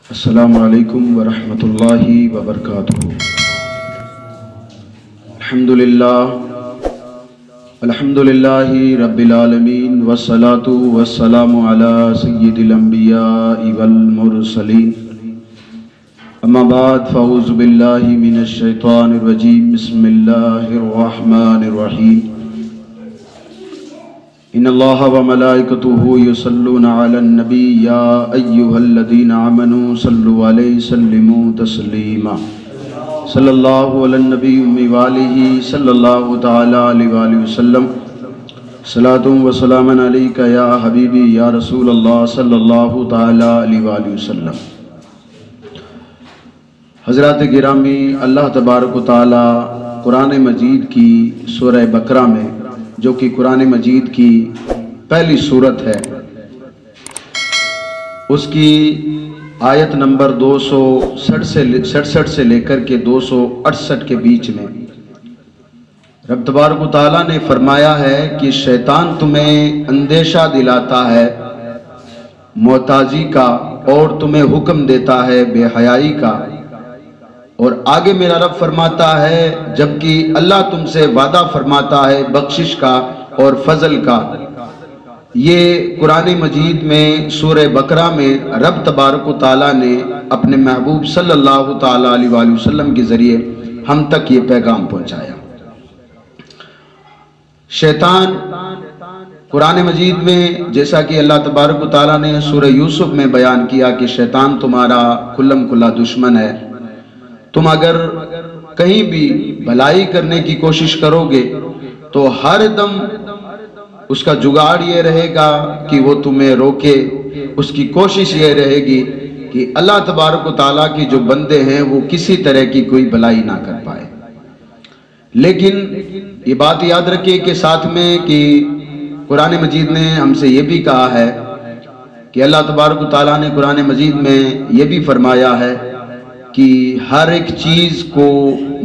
السلام علیکم ورحمۃ اللہ وبرکاتہ۔ الحمدللہ رب العالمین والصلاة والسلام علی سید الانبیاء والمرسلین، اما بعد فاعوذ باللہ من الشیطان الرجیم، بسم اللہ الرحمن الرحیم۔ ان اللہ وملائکتہ یصلون علی النبی یا ایہا الذین آمنوا صلوا علیہ وسلموا تسلیما۔ صلی اللہ علی النبی وآلہ صلی اللہ تعالی علیہ وآلہ وسلم۔ صلاۃ و سلام علیک یا حبیبی یا رسول اللہ صلی اللہ تعالی علیہ وآلہ وسلم۔ حضرات گرامی، اللہ تبارک و تعالی قرآن مجید کی سورہ بقرہ میں، جو کہ قرآن مجید کی پہلی سورت ہے، اس کی آیت نمبر 267 سے لے کر کے 268 کے بیچ میں رب تبارک و تعالیٰ نے فرمایا ہے کہ شیطان تمہیں اندیشہ دلاتا ہے محتاجی کا اور تمہیں حکم دیتا ہے بے حیائی کا، اور آگے میرا رب فرماتا ہے جبکہ اللہ تم سے وعدہ فرماتا ہے بخشش کا اور فضل کا۔ یہ قرآن مجید میں سورہ بقرہ میں رب تبارک و تعالیٰ نے اپنے محبوب صلی اللہ تعالی علیہ وآلہ وسلم کے ذریعے ہم تک یہ پیغام پہنچایا۔ شیطان قرآن مجید میں، جیسا کہ اللہ تبارک و تعالیٰ نے سورہ یوسف میں بیان کیا کہ شیطان تمہارا کھلم کھلا دشمن ہے، تم اگر کہیں بھی بھلائی کرنے کی کوشش کرو گے تو ہر دم اس کا جگاڑ یہ رہے گا کہ وہ تمہیں روکے، اس کی کوشش یہ رہے گی کہ اللہ تبارک و تعالیٰ کی جو بندے ہیں وہ کسی طرح کی کوئی بھلائی نہ کر پائے۔ لیکن یہ بات یاد رکھیے کہ ساتھ میں کہ قرآن مجید نے ہم سے یہ بھی کہا ہے کہ اللہ تبارک و تعالیٰ نے قرآن مجید میں یہ بھی فرمایا ہے کہ ہر ایک چیز کو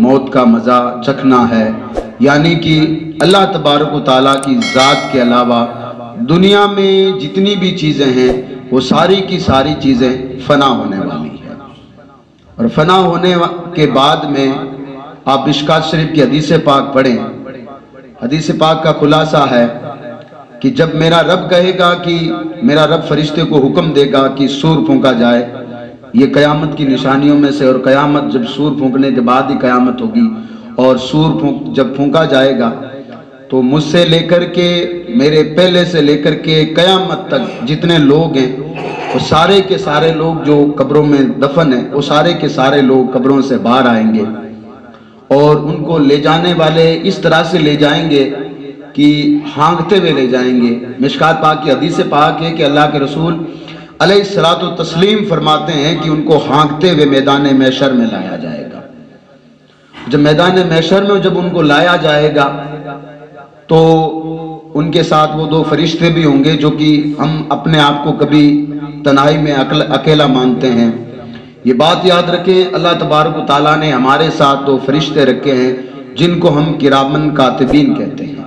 موت کا مزہ چکھنا ہے، یعنی کہ اللہ تبارک و تعالیٰ کی ذات کے علاوہ دنیا میں جتنی بھی چیزیں ہیں وہ ساری کی ساری چیزیں فنا ہونے والی ہیں، اور فنا ہونے کے بعد میں آپ مشکوٰۃ شریف کی حدیث پاک پڑھیں۔ حدیث پاک کا خلاصہ ہے کہ جب میرا رب کہے گا کہ میرا رب فرشتے کو حکم دے گا کہ سور پھونکا جائے، یہ قیامت کی نشانیوں میں سے، اور قیامت جب سور پھونکنے کے بعد ہی قیامت ہوگی، اور سور جب پھونکا جائے گا تو مجھ سے لے کر کے، میرے پہلے سے لے کر کے قیامت تک جتنے لوگ ہیں وہ سارے کے سارے لوگ جو قبروں میں دفن ہیں، وہ سارے کے سارے لوگ قبروں سے باہر آئیں گے، اور ان کو لے جانے والے اس طرح سے لے جائیں گے کہ ہانکتے ہوئے لے جائیں گے۔ مشکوٰۃ پاک کی حدیث پاک ہے کہ اللہ کے رسول علیہ الصلوۃ والتسلیم فرماتے ہیں کہ ان کو ہانکتے ہوئے میدان محشر میں لایا جائے گا۔ جب میدان محشر میں جب ان کو لایا جائے گا تو ان کے ساتھ وہ دو فرشتے بھی ہوں گے، جو کہ ہم اپنے آپ کو کبھی تنہائی میں اکیلا مانتے ہیں۔ یہ بات یاد رکھیں، اللہ تبارک و تعالیٰ نے ہمارے ساتھ دو فرشتے رکھے ہیں جن کو ہم کرامن کاتبین کہتے ہیں۔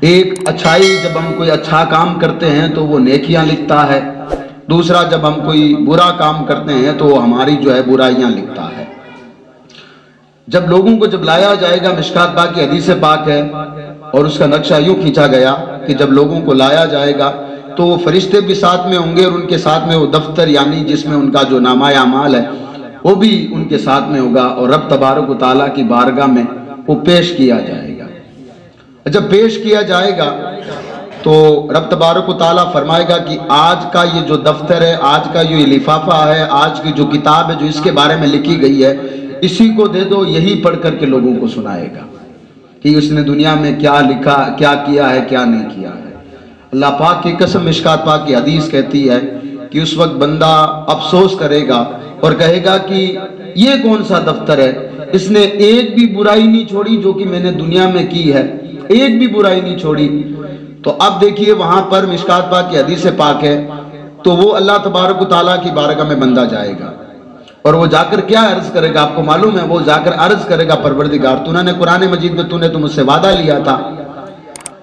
ایک اچھائی، جب ہم کوئی اچھا کام کرتے ہیں تو وہ نیکیاں لکھتا ہے، دوسرا جب ہم کوئی برا کام کرتے ہیں تو وہ ہماری جو ہے برائیاں لکھتا ہے۔ جب لوگوں کو جب لایا جائے گا، مشکوٰۃ پاک کی حدیث پاک ہے، اور اس کا نقشہ یوں کھینچا گیا کہ جب لوگوں کو لایا جائے گا تو وہ فرشتے بھی ساتھ میں ہوں گے، اور ان کے ساتھ میں وہ دفتر، یعنی جس میں ان کا جو نامہ اعمال ہے وہ بھی ان کے ساتھ میں ہوگا، اور رب تبارک و تعالیٰ کی بارگاہ میں وہ پیش کیا جائے گا۔ جب پیش کیا جائے گا تو رب تبارک و تعالیٰ فرمائے گا کہ آج کا یہ جو دفتر ہے، آج کا یہ لفافہ ہے، آج کی جو کتاب ہے جو اس کے بارے میں لکھی گئی ہے، اسی کو دے دو، یہی پڑھ کر کے لوگوں کو سنائے گا کہ اس نے دنیا میں کیا لکھا، کیا کیا ہے، کیا نہیں کیا ہے۔ اللہ پاک کی قسم، مشکوٰۃ پاک کی حدیث کہتی ہے کہ اس وقت بندہ افسوس کرے گا اور کہے گا کہ یہ کون سا دفتر ہے، اس نے ایک بھی برائی نہیں چھوڑی جو کہ میں نے دنیا میں کی ہے، ایک بھی برائی نہیں چھوڑی۔ تو اب دیکھیے وہاں پر مشکوٰۃ پاک کی حدیث پاک ہے، تو وہ اللہ تبارک و تعالیٰ کی بارگاہ میں بندہ جائے گا، اور وہ جا کر کیا عرض کرے گا؟ آپ کو معلوم ہے، وہ جا کر عرض کرے گا پروردگار تو نے قرآن مجید میں تو نے مجھ سے وعدہ لیا تھا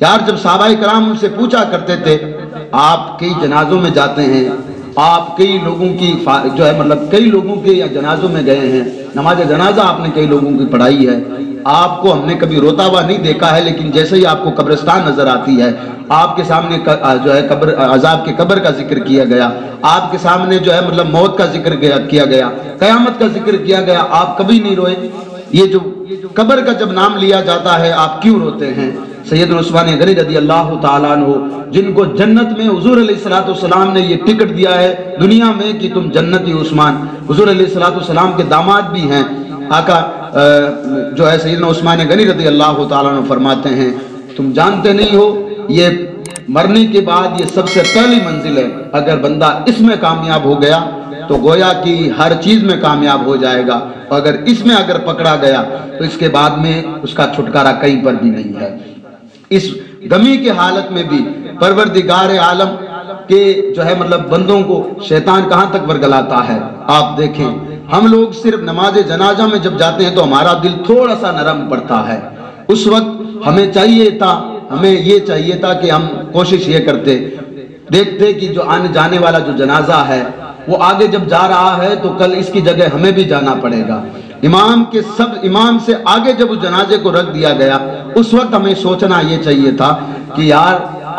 یار جب صحابہ کرام ان سے پوچھا کرتے تھے آپ کئی جنازوں میں جاتے ہیں، آپ کئی لوگوں کی جو ہے مطلب کئی لوگوں کے یا جنازوں میں گئے ہیں، نماز جنازہ آپ نے کئی لوگوں کی پڑھائی ہے، آپ کو ہم نے کبھی روتا ہوا نہیں دیکھا ہے، لیکن جیسے ہی آپ کو قبرستان نظر آتی ہے، آپ کے سامنے جو ہے قبر عذاب کے قبر کا ذکر کیا گیا، آپ کے سامنے جو ہے مطلب موت کا ذکر کیا گیا، قیامت کا ذکر کیا گیا، آپ کبھی نہیں روئے؟ یہ جو قبر کا جب نام لیا جاتا ہے آپ کیوں روتے ہیں؟ سیدنا عثمان غنی رضی اللہ تعالیٰ عنہ جن کو جنت میں حضور علیہ السلام نے یہ ٹکٹ دیا ہے دنیا میں کہ تم جنتی عثمان، حضور علیہ السلام کے داماد بھی ہیں، آقا جو ہے سیدنا عثمان غنی رضی اللہ تعالیٰ عنہ فرماتے ہیں تم جانتے نہیں ہو یہ مرنے کے بعد یہ سب سے پہلی منزل ہے، اگر بندہ اس میں کامیاب ہو گیا تو گویا کہ ہر چیز میں کامیاب ہو جائے گا، اور اگر اس میں اگر پکڑا گیا تو اس کے بعد میں اس کا چھٹکارا کہیں پر بھی نہیں ہے۔ اس غمی کے حالت میں بھی پروردگار عالم کے جو ہے مطلب بندوں کو شیطان کہاں تک ورگلاتا ہے۔ آپ دیکھیں ہم لوگ صرف نماز جنازہ میں جب جاتے ہیں تو ہمارا دل تھوڑا سا نرم پڑتا ہے، اس وقت ہمیں یہ چاہیے تھا کہ ہم کوشش یہ کرتے دیکھتے کہ جو آنے جانے والا جو جنازہ ہے وہ آگے جب جا رہا ہے تو کل اس کی جگہ ہمیں بھی جانا پڑے گا۔ امام سے آگے جب اس جنازے کو رکھ دیا گیا اس وقت ہمیں سوچنا یہ چاہیے تھا کہ یار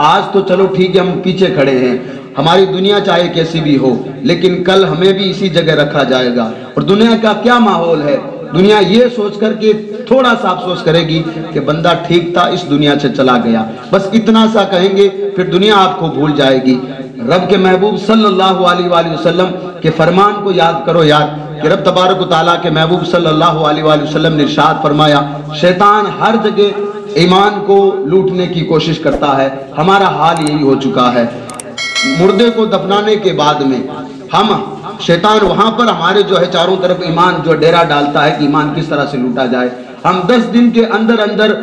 آج تو چلو ٹھیک ہے ہم پیچھے کھڑے ہیں، ہماری دنیا چاہے کیسی بھی ہو لیکن کل ہمیں بھی اسی جگہ رکھا جائے گا، اور دنیا کا کیا ماحول ہے، دنیا یہ سوچ کر کے تھوڑا سا افسوس کرے گی کہ بندہ ٹھیک تھا اس دنیا سے چلا گیا، بس اتنا سا کہیں گے پھر دنیا آپ کو بھول جائے گی۔ رب کے محبوب صلی اللہ علیہ وآلہ وسلم کے فرمان کو یاد کرو یار کہ رب تبارک و تعالیٰ کے محبوب صلی اللہ علیہ وآلہ وسلم نے ارشاد فرمایا شیطان ہر جگہ ایمان کو لوٹنے کی کوشش کرتا ہے، ہمارا حال یہی ہو چکا ہے۔ مردے کو دفنانے کے بعد میں شیطان وہاں پر ہمارے جو ہے چاروں طرف ایمان جو ڈیرا ڈالتا ہے کہ ایمان کس طرح سے لوٹا جائے، ہم 10 دن کے اندر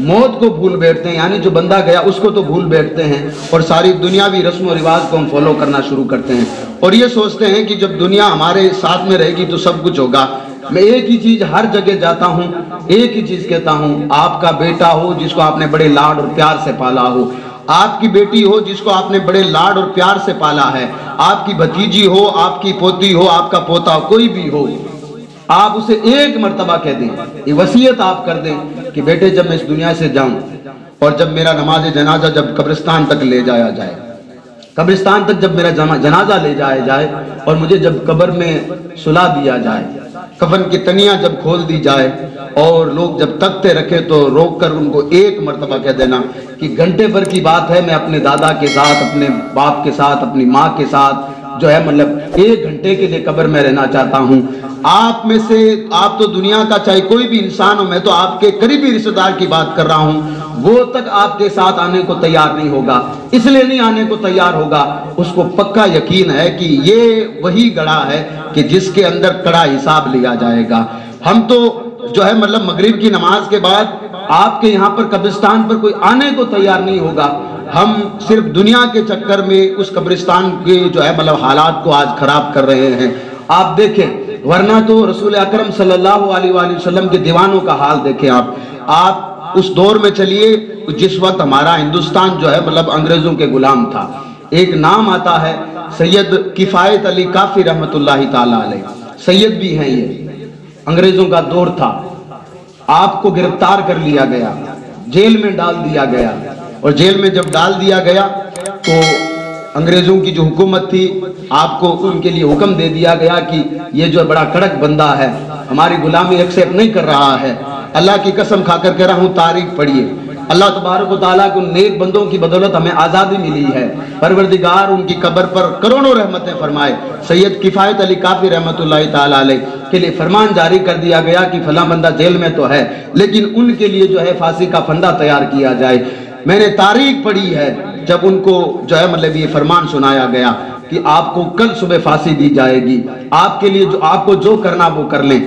موت کو بھول بیٹھتے ہیں، یعنی جو بندہ گیا اس کو تو بھول بیٹھتے ہیں، اور ساری دنیاوی رسم و رواج کو ہم فالو کرنا شروع کرتے ہیں، اور یہ سوچتے ہیں کہ جب دنیا ہمارے ساتھ میں رہے گی تو سب کچھ ہوگا۔ میں ایک ہی چیز ہر جگہ جاتا ہوں، ایک ہی چیز کہتا ہوں، آپ کا بیٹا ہو جس کو آپ نے بڑے لاڈ اور پیار سے پالا ہو، آپ کی بیٹی ہو جس کو آپ نے بڑے لاڈ اور پیار سے پالا ہے، آپ کی بھتیجی ہو، آپ کی پوتی ہو، آپ کا پوتا ہو، کوئی بھی ہو، آپ اسے ایک مرتبہ کہہ دیں، یہ وصیت آپ کر دیں کہ بیٹے جب میں اس دنیا سے جاؤں اور جب میرا نماز جنازہ جب قبرستان تک لے جایا جائے، قبرستان تک جب میرا جنازہ لے جایا جائے اور مجھے جب قبر میں سلا دیا جائے، کفن کی تنیاں جب کھول دی جائے اور لوگ جب تختے رکھے تو روک کر ان کو ایک مرتبہ کہہ دینا کہ گھنٹے بھر کی بات ہے، میں اپنے دادا کے ساتھ، اپنے باپ کے ساتھ، اپنی ماں کے ساتھ جو ہے مطلب 1 گھنٹے کے لیے قبر میں رہنا چاہتا ہوں۔ آپ میں سے آپ تو دنیا کا چاہے کوئی بھی انسان ہو، میں تو آپ کے قریبی رشتہ دار کی بات کر رہا ہوں، وہ تک آپ کے ساتھ آنے کو تیار نہیں ہوگا، اس لیے نہیں آنے کو تیار ہوگا اس کو پکا یقین ہے کہ یہ وہی گڑھا ہے کہ جس کے اندر کڑا حساب لیا جائے گا۔ ہم تو جو ہے مطلب مغرب کی نماز کے بعد آپ کے یہاں پر قبرستان پر کوئی آنے کو تیار نہیں ہوگا، ہم صرف دنیا کے چکر میں اس قبرستان کے جو ہے مطلب حالات کو آج خراب کر رہے ہیں۔ آپ دیکھیں ورنہ تو رسول اکرم صلی اللہ علیہ وآلہ وسلم کے دیوانوں کا حال دیکھیں، آپ اس دور میں چلیے جس وقت ہمارا ہندوستان جو ہے مطلب انگریزوں کے غلام تھا۔ ایک نام آتا ہے سید کفایت علی کافی رحمت اللہ تعالی علیہ، سید بھی ہیں، یہ انگریزوں کا دور تھا، آپ کو گرفتار کر لیا گیا، جیل میں ڈال دیا گیا، اور جیل میں جب ڈال دیا گیا تو انگریزوں کی جو حکومت تھی آپ کو ان کے لیے حکم دے دیا گیا کہ یہ جو بڑا کڑک بندہ ہے ہماری غلامی ایکسیپٹ نہیں کر رہا ہے، اللہ کی قسم کھا کر کہہ رہا ہوں تاریخ پڑھیے، اللہ تبارک و تعالیٰ کو نیک بندوں کی بدولت ہمیں آزادی ملی ہے، پروردگار ان کی قبر پر کروڑوں رحمتیں فرمائے، سید کفایت علی کافی رحمت اللہ تعالیٰ علیہ کے لیے فرمان جاری کر دیا گیا کہ فلاں بندہ جیل میں تو ہے لیکن ان کے لیے جو ہے پھانسی کا پھندا تیار کیا جائے۔ میں نے تاریخ پڑھی ہے جب ان کو جو ہے مطلب یہ فرمان سنایا گیا کہ آپ کو کل صبح پھانسی دی جائے گی، آپ کے لیے جو آپ کو جو کرنا وہ کر لیں۔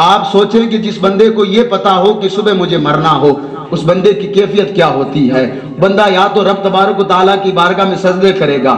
آپ سوچیں کہ جس بندے کو یہ پتا ہو کہ صبح مجھے مرنا ہو اس بندے کی کیفیت کیا ہوتی ہے۔ بندہ یا تو رب تبارک و تعالیٰ کی بارگاہ میں سجدے کرے گا،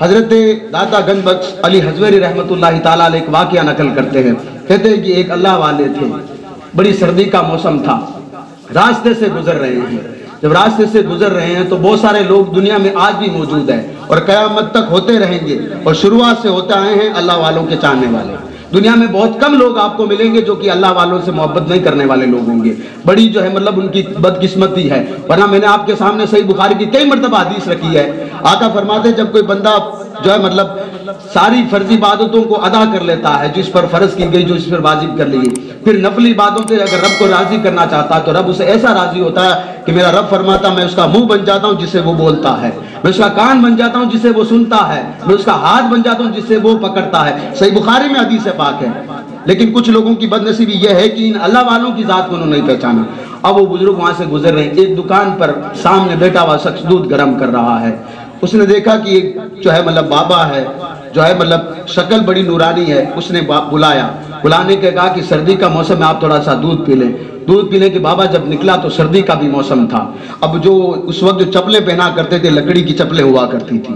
حضرت داتا گنج بخش علی حضوری رحمتullah تعالیٰ علیہ ایک واقعہ نقل کرتے ہیں. کہتے ہیں کہ ایک اللہ والے تھے, بڑی سردی کا موسم تھا, راستے سے گزر رہے ہیں. جب راستے سے گزر رہے ہیں تو بہت سارے لوگ دنیا میں آج بھی موجود ہیں اور قیامت تک ہوتے رہیں گے, اور شروعات سے ہوتے آئے ہیں اللہ والوں کے چاہنے والے. دنیا میں بہت کم لوگ آپ کو ملیں گے جو کہ اللہ والوں سے محبت نہیں کرنے والے لوگ ہوں گے. بڑی جو ہے مطلب ان کی بدقسمتی ہے, ورنہ میں نے آپ کے سامنے صحیح بخاری کی کئی مرتبہ حدیث رکھی ہے. آقا فرماتے ہیں جب کوئی بندہ جو ہے مطلب ساری فرضی عبادتوں کو ادا کر لیتا ہے جس پر فرض کی گئی, جو اس پر واجب کر لی گئی, پھر نفلی عبادتوں سے اگر رب کو راضی کرنا چاہتا ہے تو رب اسے ایسا راضی ہوتا ہے کہ میرا رب فرماتا میں اس کا منہ بن جاتا ہوں جس سے وہ بولتا ہے, میں اس کا کان بن جاتا ہوں جس سے وہ سنتا ہے, میں اس کا ہاتھ بن جاتا ہوں جس سے وہ پکڑتا ہے. صحیح بخاری میں حدیث پاک ہے. لیکن کچھ لوگوں کی بدنصیبی یہ ہے کہ ان اللہ والوں کی ذات کو انہوں نے نہیں پہچانا. اب وہ بزرگ وہاں سے گزر رہے ہیں, ایک دکان پر سامنے بیٹھا ہوا شخص دودھ گرم کر رہا ہے. اس نے دیکھا کہ ایک جو ہے مطلب بابا ہے, جو ہے مطلب شکل بڑی نورانی ہے. اس نے بلایا, بلانے کے کہا کہ سردی کا موسم ہے, آپ تھوڑا سا دودھ پی لیں. دودھ پینے کے بابا جب نکلا تو سردی کا بھی موسم تھا. اب جو اس وقت جو چپلیں پہنا کرتے تھے لکڑی کی چپلیں ہوا کرتی تھی,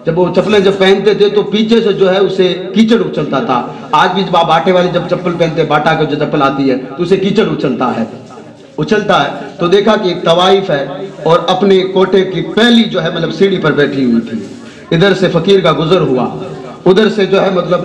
جب وہ چپلیں جب پہنتے تھے تو پیچھے سے جو ہے اسے کیچڑ اچھلتا تھا. آج بھی جب آپ باٹے والے جب چپل پہنتے, باٹا کا جو چپل آتی ہے تو اسے کیچڑ اچھلتا ہے. تو دیکھا کہ ایک طوائف ہے اور اپنے کوٹے کی پہلی جو ہے مطلب سیڑھی پر بیٹھی ہوئی تھی. ادھر سے فقیر کا گزر ہوا, ادھر سے جو ہے مطلب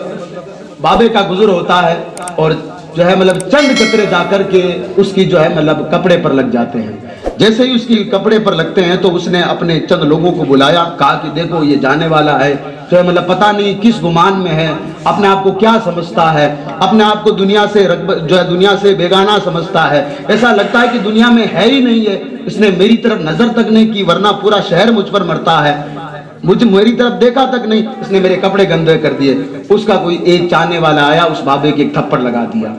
بابے کا گزر ہوتا ہے, اور جو ہے مطلب چند قطرے جا کر کے اس کی جو ہے مطلب کپڑے پر لگ جاتے ہیں. جیسے ہی اس کی کپڑے پر لگتے ہیں تو اس نے اپنے چند لوگوں کو بلایا, کہا کہ دیکھو یہ جانے والا ہے, جو ہے مطلب پتہ نہیں کس گمان میں ہے, اپنے آپ کو کیا سمجھتا ہے, اپنے آپ کو دنیا سے جو ہے دنیا سے بیگانہ سمجھتا ہے, ایسا لگتا ہے کہ دنیا میں ہے ہی نہیں ہے. اس نے میری طرف نظر تک نہیں کی, ورنہ پورا شہر مجھ پر مرتا ہے, میری طرف دیکھا تک نہیں, اس نے میرے کپڑے گندے کر دیے. اس کا کوئی ایک چاہنے والا آیا, اس بابے کے ایک تھپڑ لگا دیا.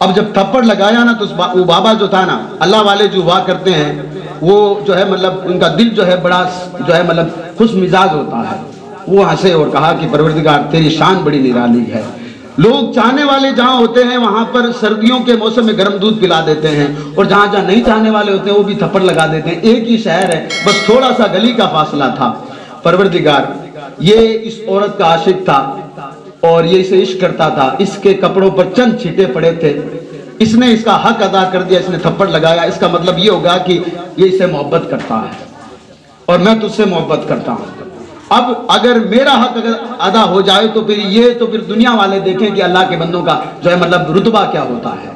اب جب تھپڑ لگایا نا تو وہ بابا جو تھا نا, اللہ والے جو ہوا کرتے ہیں وہ جو ہے مطلب ان کا دل جو ہے بڑا جو ہے مطلب خوش مزاج ہوتا ہے. وہ ہنسے اور کہا کہ پروردگار تیری شان بڑی نرالی ہے. لوگ چاہنے والے جہاں ہوتے ہیں وہاں پر سردیوں کے موسم میں گرم دودھ پلا دیتے ہیں, اور جہاں جہاں نہیں چاہنے والے ہوتے ہیں وہ بھی تھپڑ لگا دیتے ہیں. ایک ہی شہر ہے, بس تھوڑا سا گلی کا فاصلہ تھا. پروردگار یہ اس عورت کا عاشق تھا اور یہ اسے عشق کرتا تھا, اس کے کپڑوں پر چند چھینٹے پڑے تھے, اس نے اس کا حق ادا کر دیا, اس نے تھپڑ لگایا. اس کا مطلب یہ ہوگا کہ یہ اسے محبت کرتا ہے اور میں تجھ سے محبت کرتا ہوں. اب اگر میرا حق اگر ادا ہو جائے تو پھر دنیا والے دیکھیں کہ اللہ کے بندوں کا جو ہے مطلب رتبہ کیا ہوتا ہے.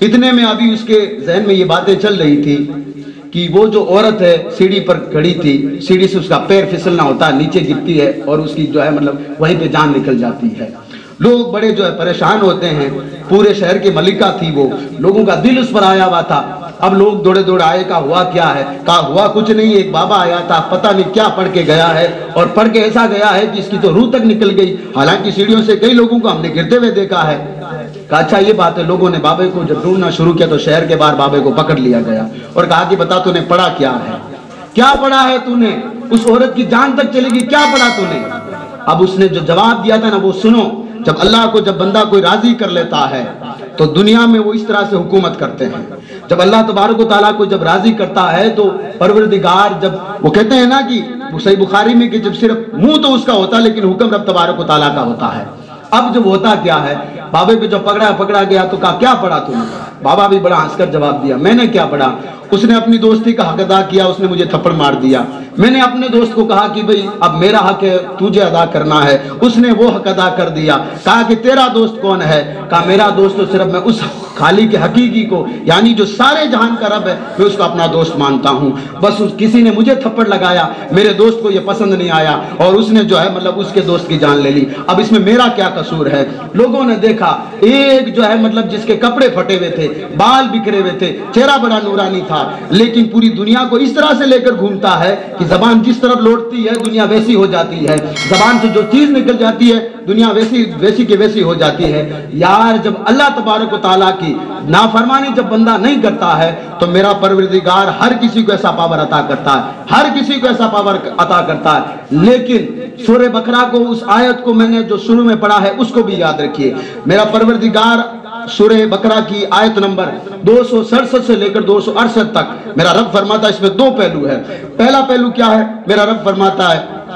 اتنے میں ابھی اس کے ذہن میں یہ باتیں چل رہی تھی کہ وہ جو عورت ہے سیڑھی پر کھڑی تھی, سیڑھی سے اس کا پیر پھسلنا ہوتا ہے, نیچے گرتی ہے اور اس کی جو ہے مطلب وہیں پہ جان نکل جاتی ہے. لوگ بڑے جو ہے پریشان ہوتے ہیں. پورے شہر کی ملکہ تھی وہ, لوگوں کا دل اس پر آیا ہوا تھا. اب لوگ دوڑے دوڑے آئے, کہا ہوا کیا ہے؟ کہا ہوا کچھ نہیں, ایک بابا آیا تھا, پتہ نہیں کیا پڑھ کے گیا ہے, اور پڑھ کے ایسا گیا ہے کہ اس کی تو روح تک نکل گئی. حالانکہ سیڑھیوں سے کئی لوگوں کو ہم نے گرتے ہوئے دیکھا ہے. کہا اچھا یہ بات ہے. لوگوں نے بابے کو جب ڈھونڈنا شروع کیا تو شہر کے باہر بابے کو پکڑ لیا گیا اور کہا کہ بتا تو نے پڑھا کیا ہے, کیا پڑھا ہے تو نے, اس عورت کی جان تک چلے گی, کیا پڑھا تو نے؟ اب اس نے جو جواب دیا تھا نا وہ سنو. جب اللہ کو جب بندہ کوئی راضی کر لیتا ہے تو دنیا میں وہ اس طرح سے حکومت کرتے ہیں. جب اللہ تبارک و تعالیٰ کو جب راضی کرتا ہے تو پروردگار, جب وہ کہتے ہیں نا کہ وہ صحیح بخاری میں کہ جب صرف منہ تو اس کا ہوتا لیکن حکم رب تبارک و تعالیٰ کا ہوتا ہے. اب جب ہوتا کیا ہے, بابے کو جب پکڑا گیا تو کہا کیا پڑھا تم نے؟ بابا بھی بڑا ہنس کر جواب دیا, میں نے کیا پڑھا. اس نے اپنی دوستی کا حق ادا کیا, اس نے مجھے تھپڑ مار دیا. میں نے اپنے دوست کو کہا کہ بھئی اب میرا حق ہے, تجھے ادا کرنا ہے. اس نے وہ حق ادا کر دیا. کہا کہ تیرا دوست کون ہے؟ کہا میرا دوست تو صرف میں اس خالق حقیقی کو, یعنی جو سارے جہان کا رب ہے, میں اس کو اپنا دوست مانتا ہوں. بس کسی نے مجھے تھپڑ لگایا, میرے دوست کو یہ پسند نہیں آیا اور اس نے جو ہے مطلب اس کے دوست کی جان لے لی. اب اس میں میرا کیا قصور ہے؟ لوگوں نے دیکھا ایک جو ہے مطلب جس کے کپڑے پھٹے ہوئے تھے, بال بکھرے ہوئے تھے, چہرہ بڑا نورانی تھا, لیکن پوری دنیا کو اس طرح سے لے کر گھومتا ہے کہ زبان جس طرف لوٹتی ہے دنیا ویسی ہو جاتی ہے, زبان سے جو چیز نکل جاتی ہے دنیا ویسی کی ویسی ہو جاتی ہے. یار جب اللہ تبارک و تعالیٰ کی نافرمانی جب بندہ نہیں کرتا ہے تو میرا پروردگار ہر کسی کو ایسا پاور عطا کرتا ہے, ہر کسی کو ایسا پاور عطا کرتا ہے. لیکن سورہ بقرہ کو, اس آیت کو میں نے جو شروع میں پڑھا ہے اس کو بھی یاد رکھیے. میرا پروردگار سورہ بقرہ کی آیت نمبر 267 سے لے کر 268 تک میرا رب فرماتا ہے, اس میں دو پہلو ہے. پہلا پہلو کیا ہے؟ میرا رب فرماتا ہے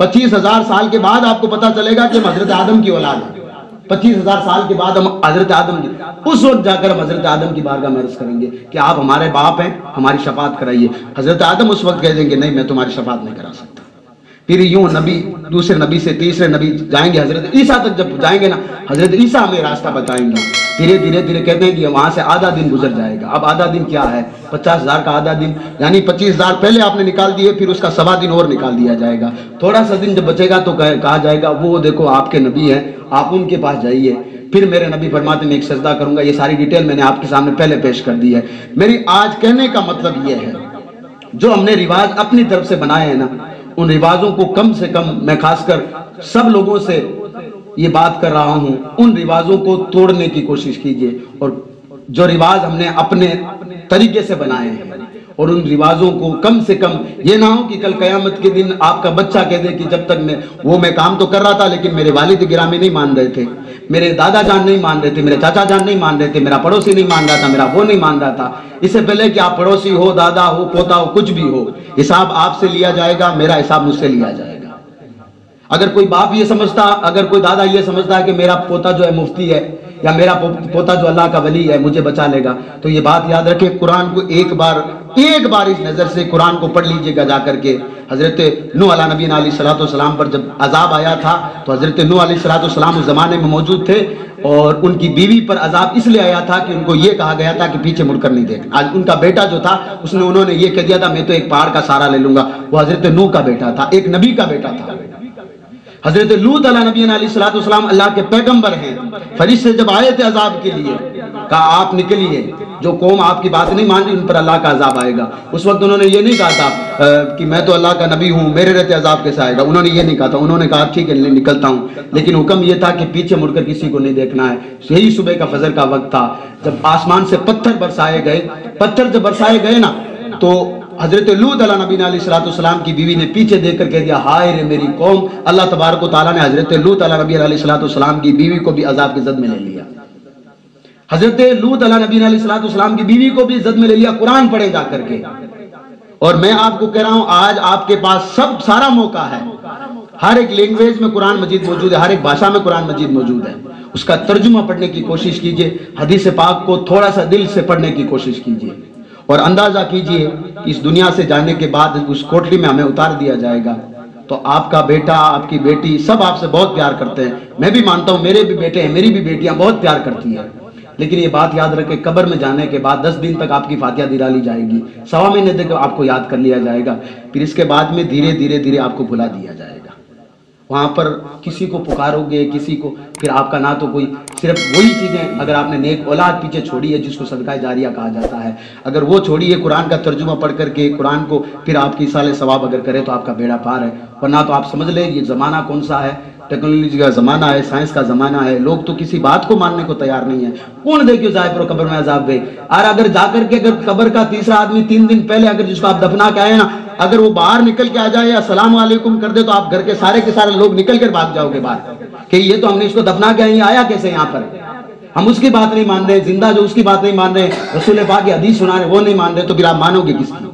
25,000 سال کے بعد آپ کو پتا چلے گا کہ ہم حضرت آدم کی اولاد ہیں. 25,000 سال کے بعد ہم حضرت آدم کی، اس وقت جا کر ہم حضرت آدم کی بارگاہ میں عرض کریں گے کہ آپ ہمارے باپ ہیں، ہماری شفاعت کرائیے. حضرت آدم اس وقت کہہ دیں گے نہیں میں تمہاری شفاعت نہیں کرا سکتا. پھر یوں نبی دوسرے نبی سے تیسرے نبی جائیں گے، حضرت عیسیٰ تک جب جائیں گے نا، حضرت عیسیٰ ہمیں راستہ بتائیں گے. دھیرے دھیرے دھیرے کہتے ہیں کہ وہاں سے آدھا دن گزر جائے گا. اب آدھا دن کیا ہے؟ 50,000 کا آدھا دن، یعنی 25,000 پہلے آپ نے نکال دیے، پھر اس کا سوا دن اور نکال دیا جائے گا. تھوڑا سا دن جب بچے گا تو کہا جائے گا وہ دیکھو آپ کے نبی ہیں، آپ ان کے پاس جائیے. پھر میرے نبی فرماتے ہیں میں ایک سجدہ کروں گا. یہ ساری ڈیٹیل میں نے آپ کے سامنے پہلے پیش کر دی ہے. میری آج کہنے کا مطلب یہ ہے جو ہم نے رواج اپنی طرف سے بنائے ہیں نا، ان رواجوں کو کم سے کم، میں خاص کر سب لوگوں سے یہ بات کر رہا ہوں، ان رواجوں کو توڑنے کی کوشش کیجئے. اور جو رواج ہم نے اپنے طریقے سے بنائے ہیں، اور ان رواجوں کو کم سے کم، یہ نہ ہو کہ کل قیامت کے دن آپ کا بچہ کہہ دے کہ جب تک میں کام تو کر رہا تھا لیکن میرے والد گرامی نہیں مان رہے تھے، میرے دادا جان نہیں مان رہے تھے، میرے چاچا جان نہیں مان رہے تھے، میرا پڑوسی نہیں مان رہا تھا، میرا وہ نہیں مان رہا تھا. اس سے پہلے کہ آپ پڑوسی ہو، دادا ہو، پوتا ہو، کچھ بھی ہو، حساب آپ سے لیا جائے گا، میرا حساب مجھ سے لیا جائے گا. اگر کوئی باپ یہ سمجھتا، اگر کوئی دادا یہ سمجھتا ہے کہ میرا پوتا جو ہے مفتی ہے یا میرا پوتا جو اللہ کا ولی ہے مجھے بچا لے گا، تو یہ بات یاد رکھیں، قرآن کو ایک بار اس نظر سے قرآن کو پڑھ لیجئے گا جا کر کے. حضرت نوح علیہ نبی علیہ الصلوۃ والسلام پر جب عذاب آیا تھا تو حضرت نوح علیہ الصلوۃ والسلام اس زمانے میں موجود تھے، اور ان کی بیوی پر عذاب اس لیے آیا تھا کہ ان کو یہ کہا گیا تھا کہ پیچھے مڑ کر نہیں دیکھنا. آج ان کا بیٹا جو تھا انہوں نے یہ کہہ دیا تھا میں تو ایک پہاڑ کا سہارا لے لوں گا. وہ حضرت نوح کا بیٹا تھا، ایک نبی کا بیٹا تھا. حضرت لوط علیہ نبی علیہ الصلوۃ والسلام اللہ کے پیغمبر ہیں. فرشتے جب آئے تھے عذاب کے لیے، کہا آپ نکلیے، جو قوم آپ کی بات نہیں مان رہی ان پر اللہ کا عذاب آئے گا. اس وقت انہوں نے یہ نہیں کہا تھا کہ میں تو اللہ کا نبی ہوں، میرے رہتے عذاب کیسے آئے گا. انہوں نے یہ نہیں کہا تھا. انہوں نے کہا ٹھیک ہے نکلتا ہوں، لیکن حکم یہ تھا کہ پیچھے مڑ کر کسی کو نہیں دیکھنا ہے. یہی صبح کا فجر کا وقت تھا جب آسمان سے پتھر برسائے گئے. پتھر جب برسائے گئے نا تو حضرت لوط علیہ نبی علیہ الصلوۃ والسلام کی بیوی نے پیچھے دیکھ کر کہہ دیا ہائے رے میری قوم. اللہ تبارک و تعالیٰ نے حضرت لوط علیہ نبی علیہ الصلوۃ والسلام کی بیوی کو بھی عذاب کی زد میں لے لیا. حضرت لوط علیہ نبی علیہ الصلوۃ والسلام کی بیوی کو بھی زد میں لے لیا. قرآن پڑھے جا کر کے. اور میں آپ کو کہہ رہا ہوں آج آپ کے پاس سارا موقع ہے. ہر ایک لینگویج میں قرآن مجید موجود ہے، ہر ایک بھاشا میں قرآن مجید موجود ہے. اس کا ترجمہ پڑھنے کی کوشش کیجئے. حدیث پاک کو تھوڑا سا دل سے پڑھنے کی کوشش کیجئے، اور اندازہ کیجئے کہ اس دنیا سے جانے کے بعد اس کوٹلی میں ہمیں اتار دیا جائے گا تو آپ کا بیٹا، آپ کی بیٹی سب آپ سے بہت پیار کرتے ہیں. میں بھی مانتا ہوں میرے بھی بیٹے ہیں، میری بھی بیٹیاں بہت پیار کرتی ہیں. لیکن یہ بات یاد رکھیں قبر میں جانے کے بعد 10 دن تک آپ کی فاتحہ دی ڈالی جائے گی، 1.25 مہینے تک آپ کو یاد کر لیا جائے گا، پھر اس کے بعد میں دھیرے دھیرے دھیرے آپ کو بھلا دیا جائے گا. وہاں پر کسی کو پکارو گے، کسی کو، پھر آپ کا نہ تو کوئی، صرف وہی چیزیں اگر آپ نے نیک اولاد پیچھے چھوڑی ہے جس کو صدقہ جاریہ کہا جاتا ہے، اگر وہ چھوڑی ہے قرآن کا ترجمہ پڑھ کر کے قرآن کو، پھر آپ کی ایصال ثواب اگر کرے تو آپ کا بیڑا پار ہے. ورنہ تو آپ سمجھ لیں یہ زمانہ کون سا ہے، ٹیکنالوجی کا زمانہ ہے، سائنس کا زمانہ ہے. لوگ تو کسی بات کو ماننے کو تیار نہیں ہے. کون دے کیوں جائے پر قبر میں عذاب دے. اور اگر جا کر کے اگر قبر کا تیسرا آدمی 3 دن پہلے اگر جس کو آپ دفنا کے آئے نا، اگر وہ باہر نکل کے آ جائے یا السلام علیکم کر دے تو آپ گھر کے سارے لوگ نکل کر بھاگ جاؤ گے باہر کہ یہ تو ہم نے اس کو دفنا کے آیا کیسے یہاں پر. ہم اس کی بات نہیں مان رہے، زندہ جو اس کی بات نہیں مان رہے، رسول پاک کی حدیث سنا رہے وہ نہیں مان رہے، تو پھر آپ مانو گے کس کی.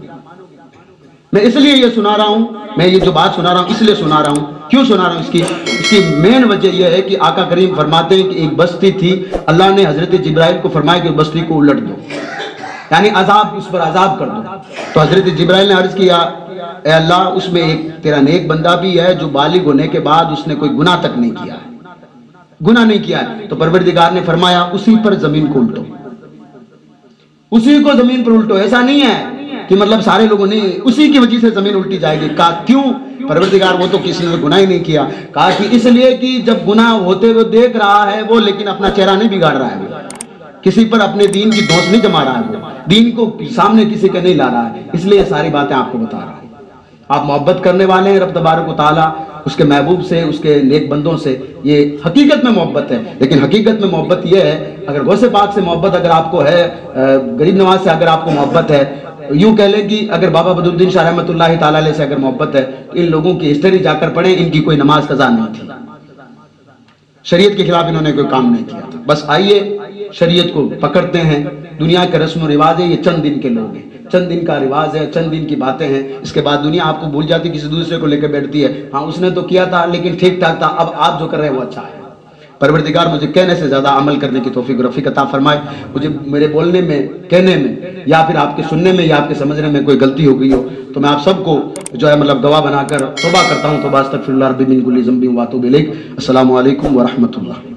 میں اس لیے یہ سنا رہا ہوں، میں یہ جو بات سنا رہا ہوں اس لیے سنا رہا ہوں. کیوں سنا رہا ہوں؟ اس کی مین وجہ یہ ہے کہ آقا کریم فرماتے ہیں کہ ایک بستی تھی، اللہ نے حضرت جبرائیل کو فرمایا کہ اس بستی کو الٹ دو، یعنی عذاب، اس پر عذاب کر دو. تو حضرت جبرائیل نے عرض کیا اے اللہ اس میں ایک تیرا نیک بندہ بھی ہے جو بالغ ہونے کے بعد اس نے کوئی گناہ تک نہیں کیا ہے، گناہ نہیں کیا ہے. تو پروردگار نے فرمایا اسی پر زمین کو الٹو، اسی کو زمین پر الٹو. ایسا نہیں ہے کہ مطلب سارے لوگوں نے اسی کی وجہ سے زمین الٹی جائے گی. کہا کیوں؟ پروردگار وہ تو کسی نے گناہ ہی نہیں کیا. کہا کہ اس لیے کہ جب گناہ ہوتے ہوئے دیکھ رہا ہے وہ، لیکن اپنا چہرہ نہیں بگاڑ رہا ہے، کسی پر اپنے دین کی دھوس نہیں جما رہا ہے، وہ دین کو سامنے کسی کے نہیں لا رہا ہے. اس لیے ساری باتیں آپ کو بتا رہا ہوں. آپ محبت کرنے والے ہیں رب تبارک و تعالیٰ، اس کے محبوب سے، اس کے نیک بندوں سے، یہ حقیقت میں محبت ہے. لیکن حقیقت میں محبت یہ ہے، اگر غوث پاک سے محبت اگر آپ کو ہے، غریب نواز سے اگر آپ کو محبت ہے، یوں کہہ لیں کہ اگر بابا بدر الدین شاہ رحمۃ اللہ تعالیٰ علیہ سے اگر محبت ہے تو ان لوگوں کی ہسٹری جا کر پڑھیں، ان کی کوئی نماز قضا نہیں تھی، شریعت کے خلاف انہوں نے کوئی کام نہیں کیا تھا. بس آئیے شریعت کو پکڑتے ہیں. دنیا کے رسم و رواج ہے، یہ چند دن کے لوگ ہیں، چند دن کا رواج ہے، چند دن کی باتیں ہیں، اس کے بعد دنیا آپ کو بھول جاتی، کسی دوسرے کو لے کے بیٹھتی ہے، ہاں اس نے تو کیا تھا لیکن ٹھیک ٹھاک تھا، اب آپ جو کر رہے ہیں وہ اچھا ہے۔ پروردگار مجھے کہنے سے زیادہ عمل کرنے کی توفیق و رفیق عطا فرمائے۔ مجھے میرے بولنے میں، کہنے میں، یا پھر آپ کے سننے میں یا آپ کے سمجھنے میں کوئی غلطی ہو گئی ہو تو میں آپ سب کو جو ہے گواہ بنا کر توبہ کرتا ہوں۔ توبہ استغفر اللہ ربی من کل ذنب و اتوب الیہ۔ السلام علیکم ورحمۃ اللہ۔